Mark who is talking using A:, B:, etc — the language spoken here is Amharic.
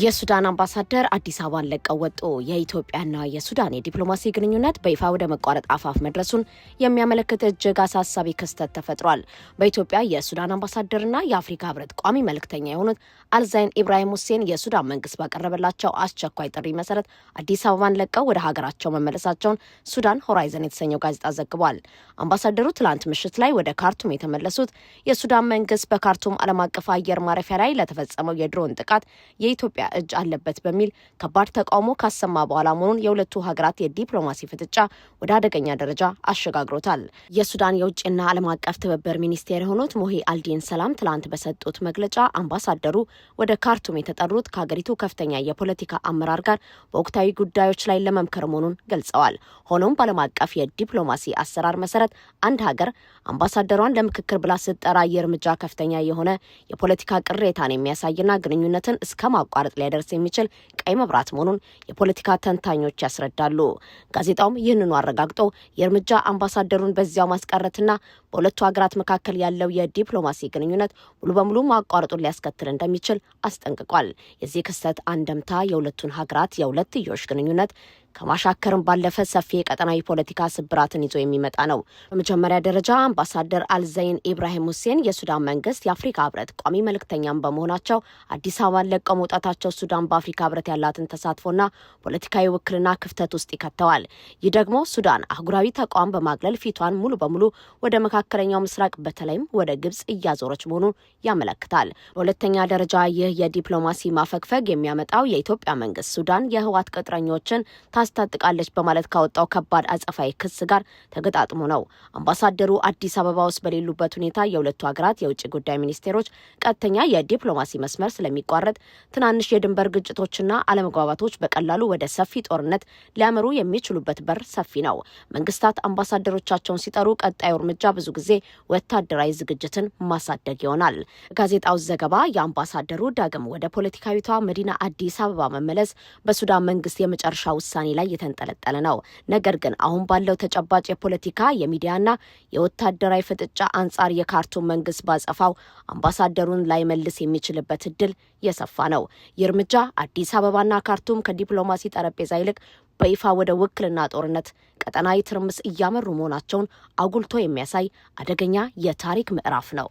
A: የሱዳን አምባሳደር አዲስ አበባን ለቀው ወጡ። የኢትዮጵያና የሱዳን የዲፕሎማሲ ግንኙነት በይፋ ወደ መቋረጥ አፋፍ መድረሱን የሚያመለክት እጅግ አሳሳቢ ክስተት ተፈጥሯል። በኢትዮጵያ የሱዳን አምባሳደርና የአፍሪካ ህብረት ቋሚ መልእክተኛ የሆኑት አልዛይን ኢብራሂም ሁሴን የሱዳን መንግስት ባቀረበላቸው አስቸኳይ ጥሪ መሰረት አዲስ አበባን ለቀው ወደ ሀገራቸው መመለሳቸውን ሱዳን ሆራይዘን የተሰኘው ጋዜጣ ዘግቧል። አምባሳደሩ ትላንት ምሽት ላይ ወደ ካርቱም የተመለሱት የሱዳን መንግስት በካርቱም ዓለም አቀፍ አየር ማረፊያ ላይ ለተፈጸመው የድሮን ጥቃት የኢትዮጵያ እጅ አለበት በሚል ከባድ ተቃውሞ ካሰማ በኋላ መሆኑን የሁለቱ ሀገራት የዲፕሎማሲ ፍጥጫ ወደ አደገኛ ደረጃ አሸጋግሮታል። የሱዳን የውጭና ዓለም አቀፍ ትብብር ሚኒስቴር የሆኑት ሞሂ አልዲን ሰላም ትላንት በሰጡት መግለጫ አምባሳደሩ ወደ ካርቱም የተጠሩት ከሀገሪቱ ከፍተኛ የፖለቲካ አመራር ጋር በወቅታዊ ጉዳዮች ላይ ለመምከር መሆኑን ገልጸዋል። ሆኖም በዓለም አቀፍ የዲፕሎማሲ አሰራር መሰረት አንድ ሀገር አምባሳደሯን ለምክክር ብላ ስትጠራ የእርምጃ ከፍተኛ የሆነ የፖለቲካ ቅሬታን የሚያሳይና ግንኙነትን እስከ ማቋረጥ ሊያደርስ የሚችል ቀይ መብራት መሆኑን የፖለቲካ ተንታኞች ያስረዳሉ። ጋዜጣውም ይህንኑ አረጋግጦ የእርምጃ አምባሳደሩን በዚያው ማስቀረትና በሁለቱ ሀገራት መካከል ያለው የዲፕሎማሲ ግንኙነት ሙሉ በሙሉ ማቋረጡን ሊያስከትል እንደሚችል አስጠንቅቋል። የዚህ ክስተት አንደምታ የሁለቱን ሀገራት የሁለትዮሽ ግንኙነት ከማሻከርም ባለፈ ሰፊ የቀጠናዊ ፖለቲካ ስብራትን ይዞ የሚመጣ ነው። በመጀመሪያ ደረጃ አምባሳደር አልዛይን ኢብራሂም ሁሴን የሱዳን መንግስት የአፍሪካ ህብረት ቋሚ መልእክተኛም በመሆናቸው አዲስ አበባን ለቀው መውጣታቸው ሱዳን በአፍሪካ ህብረት ያላትን ተሳትፎና ፖለቲካዊ ውክልና ክፍተት ውስጥ ይከተዋል። ይህ ደግሞ ሱዳን አህጉራዊ ተቋም በማግለል ፊቷን ሙሉ በሙሉ ወደ መካከለኛው ምስራቅ በተለይም ወደ ግብጽ እያዞረች መሆኑን ያመለክታል። በሁለተኛ ደረጃ ይህ የዲፕሎማሲ ማፈግፈግ የሚያመጣው የኢትዮጵያ መንግስት ሱዳን የህወሓት ቅጥረኞችን ታስታጥቃለች በማለት ካወጣው ከባድ አጸፋዊ ክስ ጋር ተገጣጥሞ ነው። አምባሳደሩ አዲስ አበባ ውስጥ በሌሉበት ሁኔታ የሁለቱ ሀገራት የውጭ ጉዳይ ሚኒስቴሮች ቀጥተኛ የዲፕሎማሲ መስመር ስለሚቋረጥ ትናንሽ የድንበር ግጭቶችና አለመግባባቶች በቀላሉ ወደ ሰፊ ጦርነት ሊያመሩ የሚችሉበት በር ሰፊ ነው። መንግስታት አምባሳደሮቻቸውን ሲጠሩ ቀጣዩ እርምጃ ብዙ ጊዜ ወታደራዊ ዝግጅትን ማሳደግ ይሆናል። ጋዜጣው ዘገባ የአምባሳደሩ ዳግም ወደ ፖለቲካዊቷ መዲና አዲስ አበባ መመለስ በሱዳን መንግስት የመጨረሻ ውሳኔ ላይ የተንጠለጠለ ነው። ነገር ግን አሁን ባለው ተጨባጭ የፖለቲካ የሚዲያና የወታደራዊ ፍጥጫ አንጻር የካርቱም መንግስት ባጸፋው አምባሳደሩን ላይ መልስ የሚችልበት እድል የሰፋ ነው። ይህ እርምጃ አዲስ አበባና ካርቱም ከዲፕሎማሲ ጠረጴዛ ይልቅ በይፋ ወደ ውክልና ጦርነት፣ ቀጠናዊ ትርምስ እያመሩ መሆናቸውን አጉልቶ የሚያሳይ አደገኛ የታሪክ ምዕራፍ ነው።